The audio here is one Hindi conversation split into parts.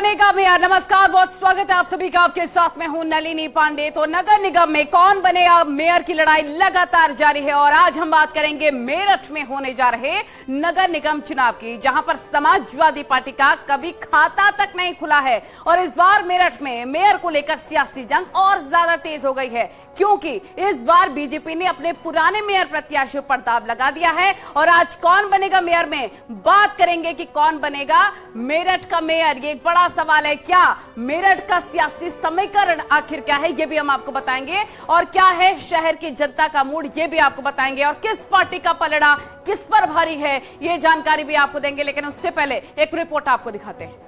बनेगा मेयर? नमस्कार, बहुत स्वागत है आप सभी का। आपके साथ मैं हूं नलिनी पांडे। तो नगर निगम में कौन बनेगा मेयर की लड़ाई लगातार जारी है और आज हम बात करेंगे मेरठ में होने जा रहे नगर निगम चुनाव की, जहां पर समाजवादी पार्टी का कभी खाता तक नहीं खुला है और इस बार मेरठ में मेयर को लेकर सियासी जंग और ज्यादा तेज हो गई है, क्योंकि इस बार बीजेपी ने अपने पुराने मेयर प्रत्याशियों पर दांव लगा दिया है। और आज कौन बनेगा मेयर में बात करेंगे कि कौन बनेगा मेरठ का मेयर। ये एक बड़ा सवाल है। क्या मेरठ का सियासी समीकरण आखिर क्या है, ये भी हम आपको बताएंगे, और क्या है शहर की जनता का मूड, ये भी आपको बताएंगे, और किस पार्टी का पलड़ा किस पर भारी है, ये जानकारी भी आपको देंगे। लेकिन उससे पहले एक रिपोर्ट आपको दिखाते हैं।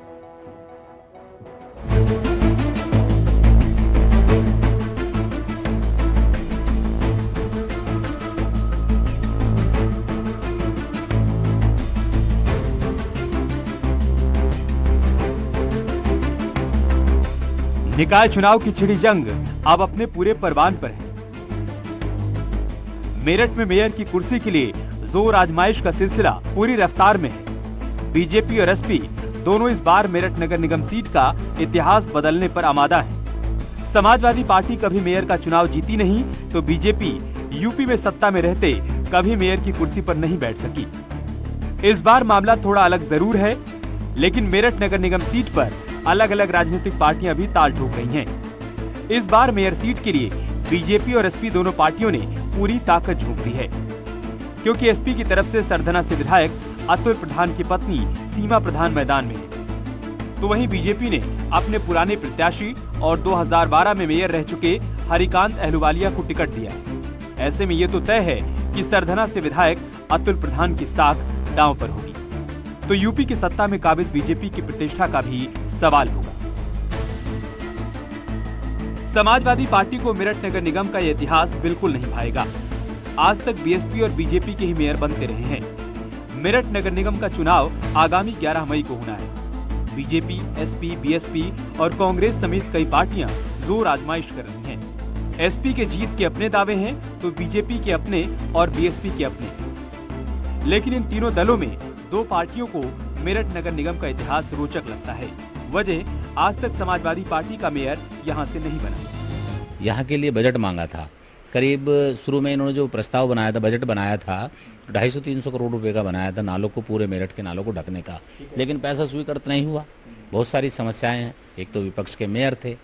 निकाय चुनाव की छिड़ी जंग अब अपने पूरे परवान पर है। मेरठ में मेयर की कुर्सी के लिए जोर आजमाइश का सिलसिला पूरी रफ्तार में है। बीजेपी और एसपी दोनों इस बार मेरठ नगर निगम सीट का इतिहास बदलने पर आमादा है। समाजवादी पार्टी कभी मेयर का चुनाव जीती नहीं तो बीजेपी यूपी में सत्ता में रहते कभी मेयर की कुर्सी पर नहीं बैठ सकी। इस बार मामला थोड़ा अलग जरूर है, लेकिन मेरठ नगर निगम सीट पर अलग अलग राजनीतिक पार्टियां भी ताल ठोक रही हैं। इस बार मेयर सीट के लिए बीजेपी और एसपी दोनों पार्टियों ने पूरी ताकत झोंक दी है, क्योंकि एसपी की तरफ से सरधना से विधायक अतुल प्रधान की पत्नी सीमा प्रधान मैदान में है, तो वहीं बीजेपी ने अपने पुराने प्रत्याशी और 2012 में मेयर रह चुके हरिकांत अहलुवालिया को टिकट दिया है। ऐसे में ये तो तय है कि सरधना से विधायक अतुल प्रधान की साख दांव पर होगी, तो यूपी की सत्ता में काबिज बीजेपी की प्रतिष्ठा का भी सवाल होगा। समाजवादी पार्टी को मेरठ नगर निगम का यह इतिहास बिल्कुल नहीं भाएगा। आज तक बीएसपी और बीजेपी के ही मेयर बनते रहे हैं। मेरठ नगर निगम का चुनाव आगामी 11 मई को होना है। बीजेपी, एसपी, बीएसपी और कांग्रेस समेत कई पार्टियां जोर आजमाइश कर रही हैं। एसपी के जीत के अपने दावे हैं तो बीजेपी के अपने और बीएसपी के अपने। लेकिन इन तीनों दलों में दो पार्टियों को मेरठ नगर निगम का इतिहास रोचक लगता है। वजह आज तक समाजवादी पार्टी का मेयर यहां से नहीं बना। यहाँ के लिए बजट मांगा था, करीब शुरू में इन्होंने जो प्रस्ताव बनाया था, बजट बनाया था 250-300 करोड़ रुपए का बनाया था नालों को, पूरे मेरठ के नालों को ढकने का, लेकिन पैसा स्वीकृत नहीं हुआ। बहुत सारी समस्याएं हैं। एक तो विपक्ष के मेयर थे,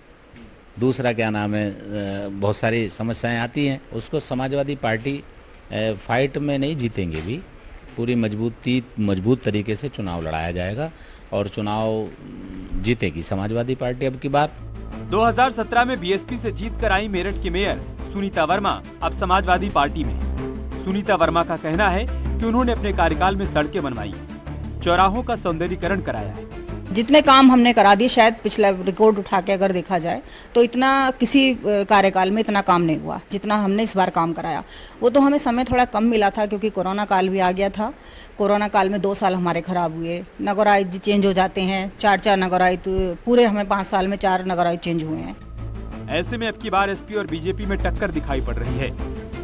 दूसरा क्या नाम है, बहुत सारी समस्याएं आती हैं। उसको समाजवादी पार्टी फाइट में नहीं जीतेंगे भी, पूरी मजबूत तरीके से चुनाव लड़ाया जाएगा और चुनाव जीतेगी समाजवादी पार्टी अब की बार। 2017 में बीएसपी से जीत कर आई मेरठ की मेयर सुनीता वर्मा अब समाजवादी पार्टी में है। सुनीता वर्मा का कहना है कि उन्होंने अपने कार्यकाल में सड़कें बनवाई, चौराहों का सौंदर्यीकरण कराया है। जितने काम हमने करा दिए, शायद पिछला रिकॉर्ड उठा के अगर देखा जाए तो इतना किसी कार्यकाल में इतना काम नहीं हुआ जितना हमने इस बार काम कराया। वो तो हमें समय थोड़ा कम मिला था क्योंकि कोरोना काल भी आ गया था। कोरोना काल में 2 साल हमारे खराब हुए, नगर आयुक्त चेंज हो जाते हैं, 4 नगर आयुक्त, पूरे हमें 5 साल में 4 नगर आयुक्त चेंज हुए हैं। ऐसे में अब की बार एसपी और बीजेपी में टक्कर दिखाई पड़ रही है,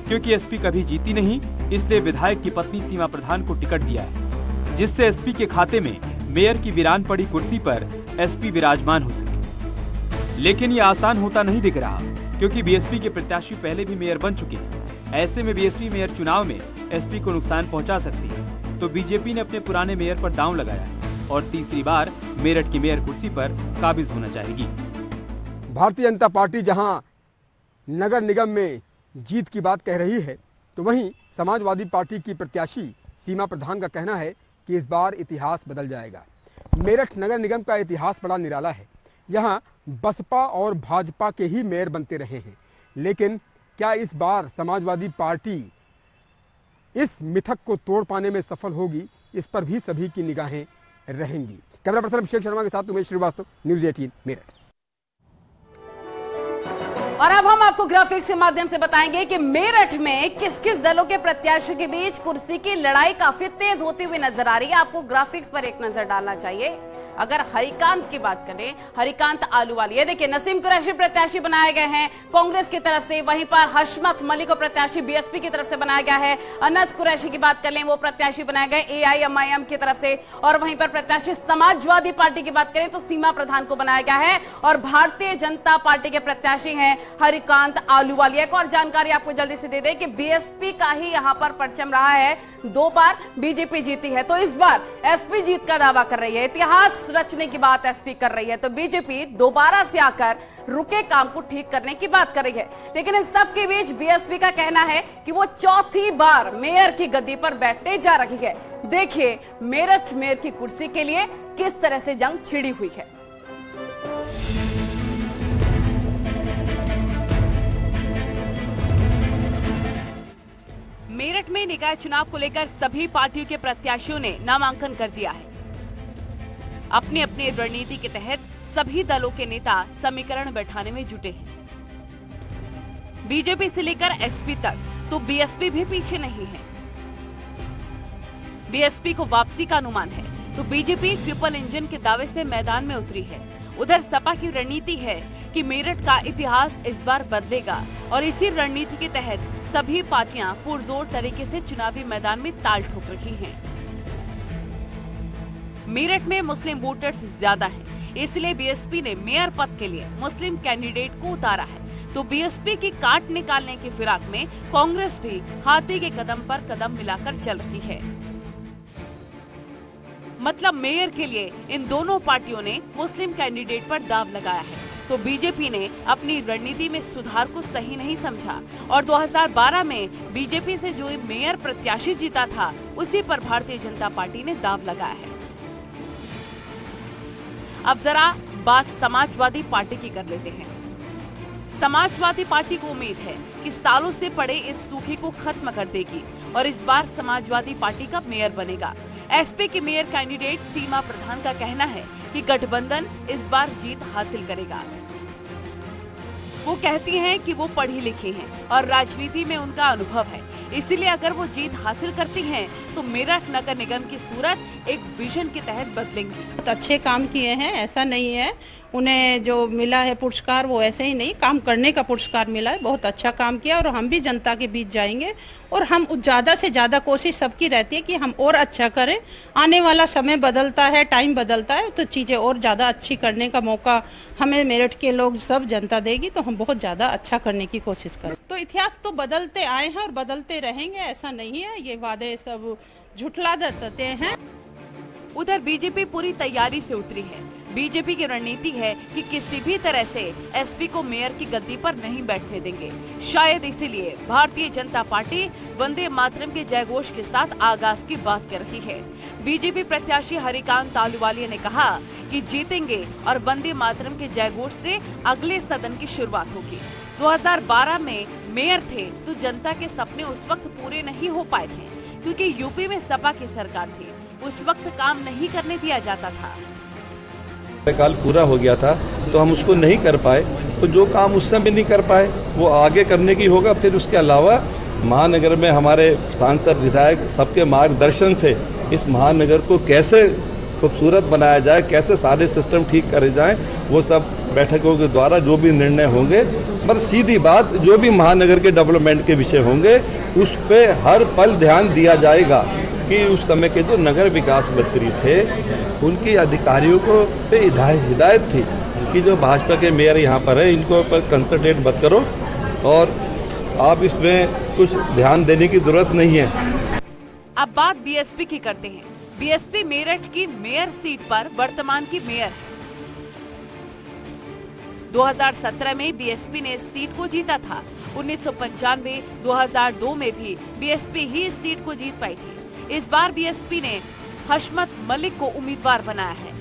क्योंकि एसपी कभी जीती नहीं, इसलिए विधायक की पत्नी सीमा प्रधान को टिकट दिया है, जिससे एसपी के खाते में मेयर की वीरान पड़ी कुर्सी पर एसपी विराजमान हो सके। लेकिन ये आसान होता नहीं दिख रहा, क्योंकि बीएसपी के प्रत्याशी पहले भी मेयर बन चुके हैं। ऐसे में बीएसपी मेयर चुनाव में एसपी को नुकसान पहुंचा सकती है, तो बीजेपी ने अपने पुराने मेयर पर दांव लगाया है और तीसरी बार मेरठ की मेयर कुर्सी पर काबिज होना चाहेगी। भारतीय जनता पार्टी जहां नगर निगम में जीत की बात कह रही है, तो वहीं समाजवादी पार्टी की प्रत्याशी सीमा प्रधान का कहना है कि इस बार इतिहास बदल जाएगा। मेरठ नगर निगम का इतिहास बड़ा निराला है। यहाँ बसपा और भाजपा के ही मेयर बनते रहे हैं, लेकिन क्या इस बार समाजवादी पार्टी इस मिथक को तोड़ पाने में सफल होगी, इस पर भी सभी की निगाहें रहेंगी। कैमरा पर्सन अभिषेक शर्मा के साथ उमेश श्रीवास्तव, न्यूज़ 18 मेरठ। और अब हम आपको ग्राफिक्स के माध्यम से बताएंगे कि मेरठ में किस किस दलों के प्रत्याशियों के बीच कुर्सी की लड़ाई काफी तेज होती हुई नजर आ रही है। आपको ग्राफिक्स पर एक नजर डालना चाहिए। अगर हरिकांत की बात करें, हरिकांत आलूवालिया, देखिए नसीम कुरैशी प्रत्याशी बनाए गए हैं कांग्रेस की तरफ से, वहीं पर हशमत मलिक को प्रत्याशी बीएसपी की तरफ से बनाया गया है। अनस कुरैशी की बात कर लें, वो प्रत्याशी बनाए गए एआईएमआईएम की तरफ से, और वहीं पर प्रत्याशी समाजवादी पार्टी की बात करें तो सीमा प्रधान को बनाया गया है, और भारतीय जनता पार्टी के प्रत्याशी हैं हरिकांत आलूवालिया। एक और जानकारी आपको जल्दी से दे दें कि बीएसपी का ही यहां पर परचम रहा है, 2 बार बीजेपी जीती है, तो इस बार एसपी जीत का दावा कर रही है, इतिहास रचने की बात एसपी कर रही है, तो बीजेपी दोबारा से आकर रुके काम को ठीक करने की बात कर रही है। लेकिन इन सब के बीच बीएसपी का कहना है कि वो चौथी बार मेयर की गद्दी पर बैठने जा रही है। देखिए मेरठ मेयर की कुर्सी के लिए किस तरह से जंग छिड़ी हुई है। मेरठ में निकाय चुनाव को लेकर सभी पार्टियों के प्रत्याशियों ने नामांकन कर दिया है। अपनी अपनी रणनीति के तहत सभी दलों के नेता समीकरण बैठाने में जुटे हैं। बीजेपी से लेकर एसपी तक तो बीएसपी भी पीछे नहीं है। बीएसपी को वापसी का अनुमान है तो बीजेपी ट्रिपल इंजन के दावे से मैदान में उतरी है। उधर सपा की रणनीति है कि मेरठ का इतिहास इस बार बदलेगा और इसी रणनीति के तहत सभी पार्टियां पुरजोर तरीके से चुनावी मैदान में ताल ठोक रही हैं। मेरठ में मुस्लिम वोटर्स ज्यादा हैं, इसलिए बीएसपी ने मेयर पद के लिए मुस्लिम कैंडिडेट को उतारा है, तो बीएसपी की काट निकालने की फिराक में कांग्रेस भी हाथी के कदम पर कदम मिलाकर चल रही है। मतलब मेयर के लिए इन दोनों पार्टियों ने मुस्लिम कैंडिडेट पर दाव लगाया है, तो बीजेपी ने अपनी रणनीति में सुधार को सही नहीं समझा और 2012 में बीजेपी से जो मेयर प्रत्याशी जीता था उसी पर भारतीय जनता पार्टी ने दाव लगाया है। अब जरा बात समाजवादी पार्टी की कर लेते हैं। समाजवादी पार्टी को उम्मीद है कि सालों से पड़े इस सूखे को खत्म कर देगी और इस बार समाजवादी पार्टी का मेयर बनेगा। एसपी के मेयर कैंडिडेट सीमा प्रधान का कहना है कि गठबंधन इस बार जीत हासिल करेगा। वो कहती हैं कि वो पढ़ी लिखी हैं और राजनीति में उनका अनुभव है, इसीलिए अगर वो जीत हासिल करती हैं तो मेरठ नगर निगम की सूरत एक विजन के तहत बदलेंगी। बहुत अच्छे काम किए हैं, ऐसा नहीं है उन्हें जो मिला है पुरस्कार वो ऐसे ही नहीं, काम करने का पुरस्कार मिला है। बहुत अच्छा काम किया और हम भी जनता के बीच जाएंगे और हम ज़्यादा से ज़्यादा कोशिश सबकी रहती है कि हम और अच्छा करें। आने वाला समय बदलता है, टाइम बदलता है, तो चीज़ें और ज़्यादा अच्छी करने का मौका हमें मेरठ के लोग सब जनता देगी, तो हम बहुत ज़्यादा अच्छा करने की कोशिश करें। तो इतिहास तो बदलते आए हैं और बदलते रहेंगे, ऐसा नहीं है, ये वादे सब झुठला देते हैं। उधर बीजेपी पूरी तैयारी से उतरी है। बीजेपी की रणनीति है कि किसी भी तरह से एसपी को मेयर की गद्दी पर नहीं बैठने देंगे। शायद इसीलिए भारतीय जनता पार्टी वंदे मातरम के जयघोष के साथ आगाज की बात कर रही है। बीजेपी प्रत्याशी हरिकांत आलूवालिया ने कहा कि जीतेंगे और वंदे मातरम के जयघोष से अगले सदन की शुरुआत होगी। 2012 में मेयर थे तो जनता के सपने उस वक्त पूरे नहीं हो पाए थे क्योंकि यूपी में सपा की सरकार थी, उस वक्त काम नहीं करने दिया जाता था। काल पूरा हो गया था तो हम उसको नहीं कर पाए, तो जो काम उस समय नहीं कर पाए वो आगे करने की होगा। फिर उसके अलावा महानगर में हमारे सांसद विधायक सबके मार्गदर्शन से इस महानगर को कैसे खूबसूरत बनाया जाए, कैसे सारे सिस्टम ठीक करे जाएं, वो सब बैठकों के द्वारा जो भी निर्णय होंगे, पर सीधी बात जो भी महानगर के डेवलपमेंट के विषय होंगे उस पे हर पल ध्यान दिया जाएगा कि उस समय के जो नगर विकास मंत्री थे उनकी अधिकारियों को पे हिदायत थी कि जो भाजपा के मेयर यहाँ पर है इनको पर कंसंट्रेट मत करो और आप इसमें कुछ ध्यान देने की जरूरत नहीं है। अब बात बीएसपी की करते हैं। बीएसपी मेरठ की मेयर सीट पर वर्तमान की मेयर है। 2017 में बीएसपी ने इस सीट को जीता था। 1995, 2002 में भी बीएसपी ही इस सीट को जीत पाई थी। इस बार बीएसपी ने हशमत मलिक को उम्मीदवार बनाया है।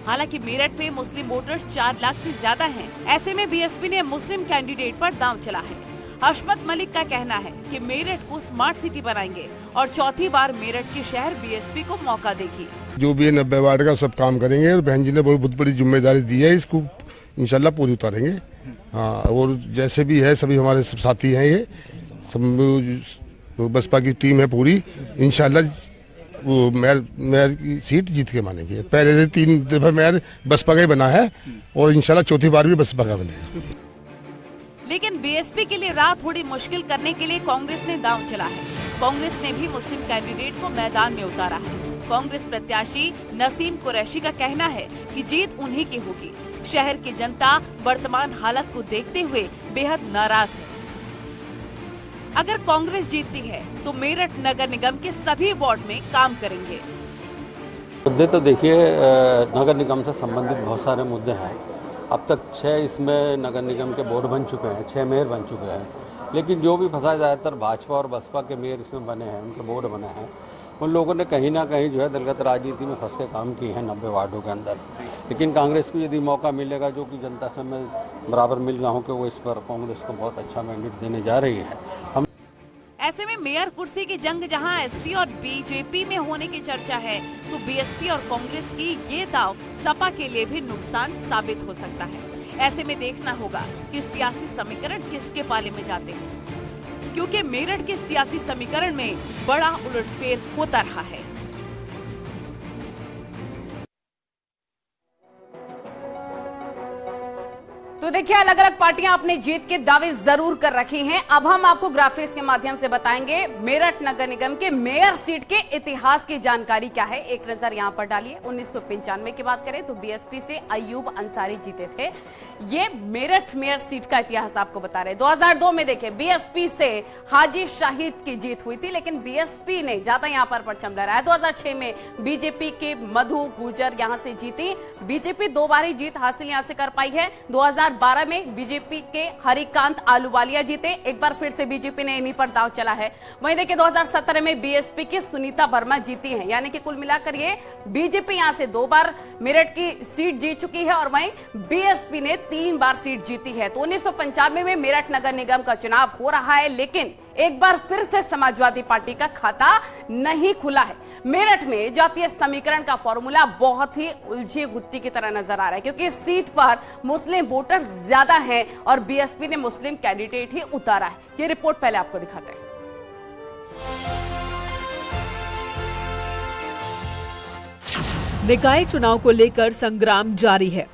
हालांकि मेरठ में मुस्लिम वोटर्स 4 लाख से ज्यादा हैं। ऐसे में बीएसपी ने मुस्लिम कैंडिडेट पर दांव चला है। हशमत मलिक का कहना है कि मेरठ को स्मार्ट सिटी बनाएंगे और चौथी बार मेरठ के शहर बीएसपी को मौका देगी। जो भी 90 वार्ड का सब काम करेंगे और बहन जी ने बहुत बड़ी जिम्मेदारी दी है, इसको इंशाल्लाह पूरी उतारेंगे। हाँ, और जैसे भी है सभी हमारे सब साथी हैं, ये सब बसपा की टीम है पूरी, इंशाल्लाह वो मेयर की सीट जीत के मानेंगे। पहले से 3 दफा मेयर बसपा का ही बना है और इंशाल्लाह चौथी बार भी बसपा का बनेगा। लेकिन बीएसपी के लिए राह थोड़ी मुश्किल करने के लिए कांग्रेस ने दांव चला है। कांग्रेस ने भी मुस्लिम कैंडिडेट को मैदान में उतारा है। कांग्रेस प्रत्याशी नसीम कुरैशी का कहना है कि जीत उन्हीं की होगी। शहर की जनता वर्तमान हालत को देखते हुए बेहद नाराज है। अगर कांग्रेस जीतती है तो मेरठ नगर निगम के सभी वार्ड में काम करेंगे। मुद्दे तो देखिए, नगर निगम से संबंधित बहुत सारे मुद्दे हैं। अब तक 6 इसमें नगर निगम के बोर्ड बन चुके हैं, 6 मेयर बन चुके हैं। लेकिन जो भी फंसा, ज़्यादातर भाजपा और बसपा के मेयर इसमें बने हैं, उनके बोर्ड बने हैं। उन लोगों ने कहीं ना कहीं जो है दलगत राजनीति में फंस के काम किए हैं 90 वार्डों के अंदर। लेकिन कांग्रेस को यदि मौका मिलेगा, जो कि जनता से मैं बराबर मिल रहा हूँ कि वो इस पर कांग्रेस को बहुत अच्छा मैंडेट देने जा रही है। हम ऐसे में मेयर कुर्सी की जंग जहां एसपी और बीजेपी में होने की चर्चा है, तो बीएसपी और कांग्रेस की ये दांव सपा के लिए भी नुकसान साबित हो सकता है। ऐसे में देखना होगा कि सियासी समीकरण किसके पाले में जाते हैं, क्योंकि मेरठ के सियासी समीकरण में बड़ा उलटफेर होता रहा है। तो देखिए, अलग अलग पार्टियां अपने जीत के दावे जरूर कर रखी हैं। अब हम आपको ग्राफिक्स के माध्यम से बताएंगे मेरठ नगर निगम के मेयर सीट के इतिहास की जानकारी क्या है। एक नजर यहां पर डालिए। 1995 की बात करें तो बीएसपी से अयूब अंसारी जीते थे। ये मेरठ मेयर सीट का इतिहास आपको बता रहे। 2002 में देखिए, बीएसपी से हाजी शाहिद की जीत हुई थी, लेकिन बीएसपी ने ज्यादा यहां पर परचम लहराया। 2006 में बीजेपी के मधु गुजर यहां से जीती। बीजेपी 2 बार ही जीत हासिल यहां से कर पाई है। 2012 में बीजेपी के हरिकांत आलूवालिया जीते। एक बार फिर से बीजेपी ने इन्हीं पर दांव चला है। वहीं देखिए, 2017 में बीएसपी की सुनीता वर्मा जीती हैं। यानी कि कुल मिलाकर ये बीजेपी यहां से 2 बार मेरठ की सीट जीत चुकी है और वहीं बीएसपी ने 3 बार सीट जीती है। तो 1995 में मेरठ नगर निगम का चुनाव हो रहा है, लेकिन एक बार फिर से समाजवादी पार्टी का खाता नहीं खुला है। मेरठ में जातीय समीकरण का फॉर्मूला बहुत ही उलझी गुत्थी की तरह नजर आ रहा है, क्योंकि इस सीट पर मुस्लिम वोटर्स ज्यादा हैं और बीएसपी ने मुस्लिम कैंडिडेट ही उतारा है। ये रिपोर्ट पहले आपको दिखाते हैं। निकाय चुनाव को लेकर संग्राम जारी है।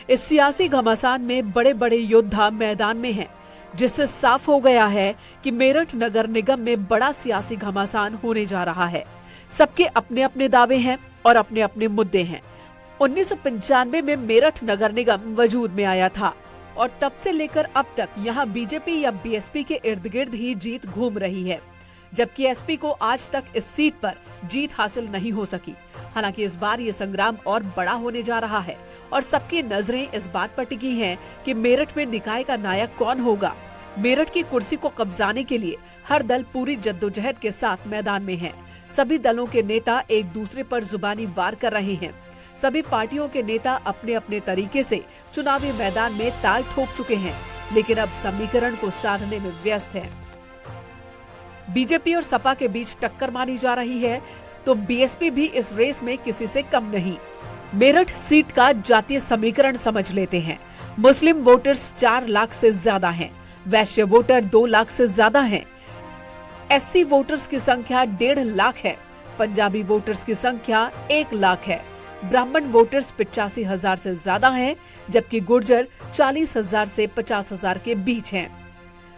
इस सियासी घमासान में बड़े बड़े योद्धा मैदान में हैं, जिससे साफ हो गया है कि मेरठ नगर निगम में बड़ा सियासी घमासान होने जा रहा है। सबके अपने अपने दावे हैं और अपने अपने मुद्दे हैं। 1995 में मेरठ नगर निगम वजूद में आया था और तब से लेकर अब तक यहाँ बीजेपी या बीएसपी के इर्द गिर्द ही जीत घूम रही है, जबकि एसपी को आज तक इस सीट पर जीत हासिल नहीं हो सकी। हालांकि इस बार ये संग्राम और बड़ा होने जा रहा है और सबकी नजरें इस बात पर टिकी हैं कि मेरठ में निकाय का नायक कौन होगा। मेरठ की कुर्सी को कब्जाने के लिए हर दल पूरी जद्दोजहद के साथ मैदान में है। सभी दलों के नेता एक दूसरे पर जुबानी वार कर रहे हैं। सभी पार्टियों के नेता अपने अपने तरीके से चुनावी मैदान में ताल ठोक चुके हैं, लेकिन अब समीकरण को साधने में व्यस्त हैं। बीजेपी और सपा के बीच टक्कर मानी जा रही है, तो बीएसपी भी इस रेस में किसी से कम नहीं। मेरठ सीट का जातीय समीकरण समझ लेते हैं। मुस्लिम वोटर्स 4 लाख से ज्यादा हैं, वैश्य वोटर 2 लाख से ज्यादा हैं, एससी वोटर्स की संख्या 1.5 लाख है, पंजाबी वोटर्स की संख्या 1 लाख है, ब्राह्मण वोटर्स 85,000 से ज्यादा हैं, जबकि गुर्जर 40,000 से 50,000 के बीच हैं।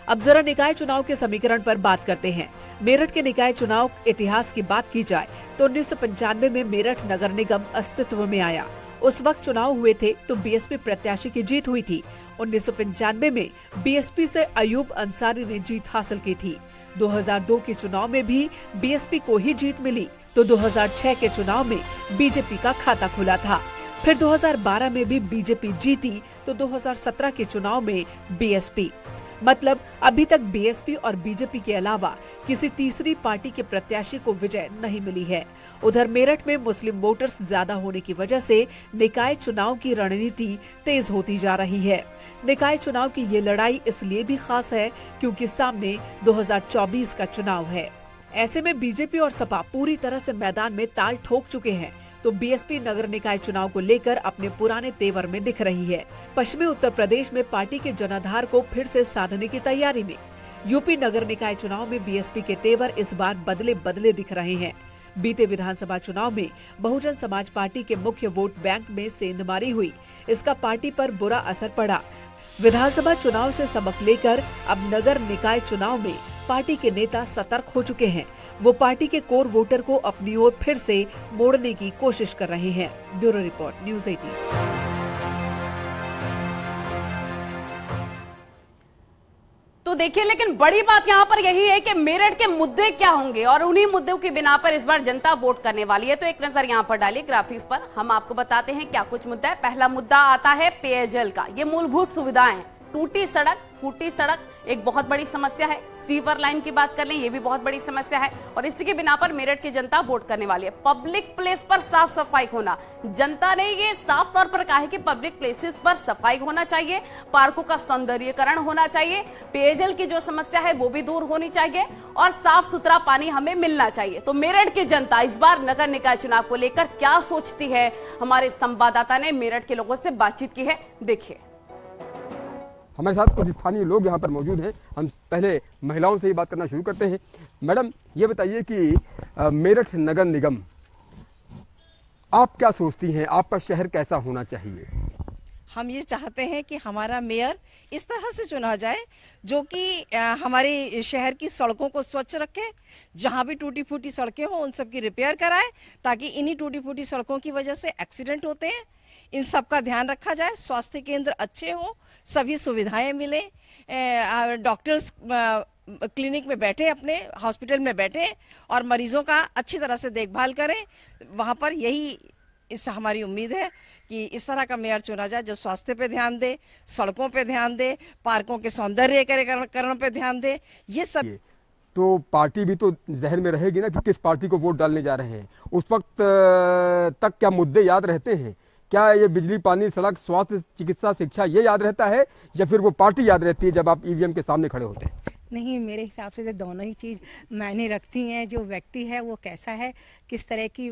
अब जरा निकाय चुनाव के समीकरण पर बात करते हैं। मेरठ के निकाय चुनाव इतिहास की बात की जाए तो 1995 में मेरठ नगर निगम अस्तित्व में आया। उस वक्त चुनाव हुए थे तो बीएसपी प्रत्याशी की जीत हुई थी। 1995 में बीएसपी से अयूब अंसारी ने जीत हासिल की थी। 2002 के चुनाव में भी बीएसपी को ही जीत मिली, तो 2006 के चुनाव में बीजेपी का खाता खुला था। फिर 2012 में भी बीजेपी जीती, तो 2017 के चुनाव में बीएसपी। मतलब अभी तक बीएसपी और बीजेपी के अलावा किसी तीसरी पार्टी के प्रत्याशी को विजय नहीं मिली है। उधर मेरठ में मुस्लिम वोटर्स ज्यादा होने की वजह से निकाय चुनाव की रणनीति तेज होती जा रही है। निकाय चुनाव की ये लड़ाई इसलिए भी खास है क्योंकि सामने 2024 का चुनाव है। ऐसे में बीजेपी और सपा पूरी तरह से मैदान में ताल ठोक चुके हैं, तो बीएसपी नगर निकाय चुनाव को लेकर अपने पुराने तेवर में दिख रही है। पश्चिमी उत्तर प्रदेश में पार्टी के जनाधार को फिर से साधने की तैयारी में। यूपी नगर निकाय चुनाव में बीएसपी के तेवर इस बार बदले बदले दिख रहे हैं। बीते विधानसभा चुनाव में बहुजन समाज पार्टी के मुख्य वोट बैंक में सेंधमारी हुई। इसका पार्टी पर बुरा असर पड़ा। विधानसभा चुनाव से सबक लेकर अब नगर निकाय चुनाव में पार्टी के नेता सतर्क हो चुके हैं। वो पार्टी के कोर वोटर को अपनी ओर फिर से मोड़ने की कोशिश कर रहे हैं। Bureau report, news 18। तो देखिए, लेकिन बड़ी बात यहां पर यही है कि मेरठ के मुद्दे क्या होंगे और उन्हीं मुद्दों की बिना पर इस बार जनता वोट करने वाली है। तो एक नजर यहां पर डालिए ग्राफिक्स पर, हम आपको बताते हैं क्या कुछ मुद्दा है। पहला मुद्दा आता है पेयजल का। ये मूलभूत सुविधाएं, टूटी सड़क, फूटी सड़क एक बहुत बड़ी समस्या है। सीवर लाइन की बात कर लें, ये भी बहुत बड़ी समस्या है और इसी के बिना पर मेरठ की जनता वोट करने वाली है। पब्लिक प्लेस पर साफ सफाई होना, जनता ने ये साफ तौर पर कहा है कि पब्लिक प्लेसेस पर सफाई होना चाहिए, पार्कों का सौंदर्यीकरण होना चाहिए, पेयजल की जो समस्या है वो भी दूर होनी चाहिए और साफ सुथरा पानी हमें मिलना चाहिए। तो मेरठ की जनता इस बार नगर निकाय चुनाव को लेकर क्या सोचती है, हमारे संवाददाता ने मेरठ के लोगों से बातचीत की है, देखिए। हमारे साथ कुछ स्थानीय लोग यहाँ पर मौजूद हैं। हम पहले महिलाओं से ही बात करना शुरू करते हैं। मैडम, ये बताइए कि मेरठ नगर निगम, आप क्या सोचती हैं, आपका शहर कैसा होना चाहिए? हम ये चाहते हैं कि हमारा मेयर इस तरह से चुना जाए जो कि हमारे शहर की सड़कों को स्वच्छ रखे, जहाँ भी टूटी फूटी सड़कें हो उन सब की रिपेयर कराए, ताकि इन्हीं टूटी फूटी सड़कों की वजह से एक्सीडेंट होते हैं, इन सब का ध्यान रखा जाए। स्वास्थ्य केंद्र अच्छे हो, सभी सुविधाएं मिले, डॉक्टर्स क्लिनिक में बैठे, अपने हॉस्पिटल में बैठे और मरीजों का अच्छी तरह से देखभाल करें। वहाँ पर यही इस हमारी उम्मीद है कि इस तरह का मेयर चुना जाए जो स्वास्थ्य पे ध्यान दे, सड़कों पे ध्यान दे, पार्कों के सौंदर्यीकरण पे ध्यान दे। ये सब तो पार्टी भी तो जहन में रहेगी ना कि किस पार्टी को वोट डालने जा रहे हैं। उस वक्त तक क्या मुद्दे याद रहते हैं? क्या ये बिजली, पानी, सड़क, स्वास्थ्य, चिकित्सा, शिक्षा ये याद रहता है या फिर वो पार्टी याद रहती है जब आप ईवीएम के सामने खड़े होते हैं? नहीं, मेरे हिसाब से तो दोनों ही चीज़ मायने रखती हैं। जो व्यक्ति है वो कैसा है, किस तरह की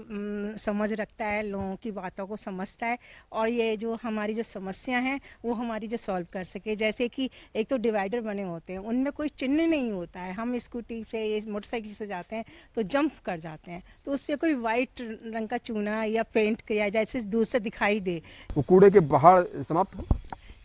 समझ रखता है, लोगों की बातों को समझता है और ये जो हमारी जो समस्या हैं वो हमारी जो सॉल्व कर सके। जैसे कि एक तो डिवाइडर बने होते हैं, उनमें कोई चिन्ह नहीं होता है। हम स्कूटी से या मोटरसाइकिल से जाते हैं तो जंप कर जाते हैं, तो उस पर कोई वाइट रंग का चूना या पेंट किया जैसे दूर से दिखाई दे। वो कूड़े के पहाड़ समाप्त हो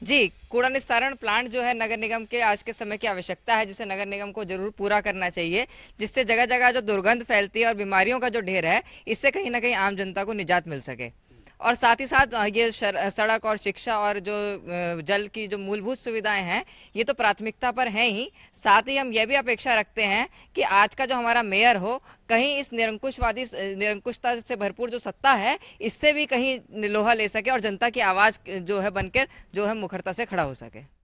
जी। कूड़ा निस्तारण प्लांट जो है नगर निगम के आज के समय की आवश्यकता है, जिसे नगर निगम को जरूर पूरा करना चाहिए, जिससे जगह जगह जो दुर्गंध फैलती है और बीमारियों का जो ढेर है, इससे कहीं ना कहीं आम जनता को निजात मिल सके। और साथ ही साथ ये सड़क और शिक्षा और जो जल की जो मूलभूत सुविधाएं हैं, ये तो प्राथमिकता पर हैं ही। साथ ही हम ये भी अपेक्षा रखते हैं कि आज का जो हमारा मेयर हो, कहीं इस निरंकुशता से भरपूर जो सत्ता है, इससे भी कहीं लोहा ले सके और जनता की आवाज जो है बनकर जो है मुखरता से खड़ा हो सके।